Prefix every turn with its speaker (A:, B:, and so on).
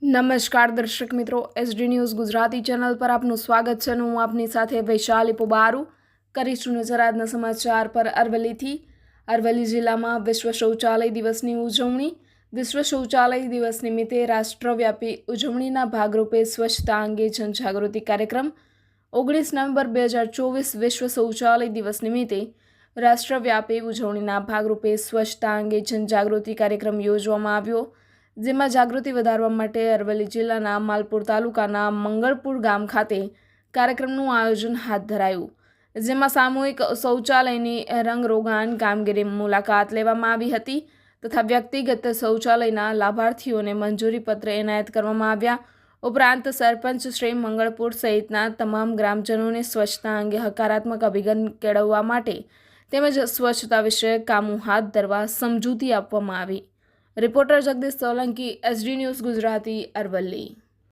A: નમસ્કાર દર્શક મિત્રો, એસડી ન્યૂઝ ગુજરાતી ચેનલ પર આપનું સ્વાગત છે. હું આપની સાથે વૈશાલી પોબારુ કરીશું નજર આજના સમાચાર પર. અરવલ્લી જિલ્લામાં વિશ્વ શૌચાલય દિવસની ઉજવણી. વિશ્વ શૌચાલય દિવસ નિમિત્તે રાષ્ટ્રવ્યાપી ઉજવણીના ભાગરૂપે સ્વચ્છતા અંગે જનજાગૃતિ કાર્યક્રમ 19 નવેમ્બર 2024 વિશ્વ શૌચાલય દિવસ નિમિત્તે રાષ્ટ્રવ્યાપી ઉજવણીના ભાગરૂપે સ્વચ્છતા અંગે જનજાગૃતિ કાર્યક્રમ યોજવામાં આવ્યો, જેમાં જાગૃતિ વધારવા માટે અરવલ્લી જિલ્લાના માલપુર તાલુકાના મંગળપુર ગામ ખાતે કાર્યક્રમનું આયોજન હાથ ધરાયું, જેમાં સામૂહિક શૌચાલયની રંગરોગાન કામગીરીની મુલાકાત લેવામાં આવી હતી તથા વ્યક્તિગત શૌચાલયના લાભાર્થીઓને મંજૂરીપત્ર એનાયત કરવામાં આવ્યા. ઉપરાંત સરપંચ શ્રી મંગળપુર સહિતના તમામ ગ્રામજનોને સ્વચ્છતા અંગે હકારાત્મક અભિગમ કેળવવા માટે તેમજ સ્વચ્છતા વિશે કામો હાથ ધરવા સમજૂતી આપવામાં આવી. Reporter Jagdish Solanki, SD news Gujarati, Aravalli.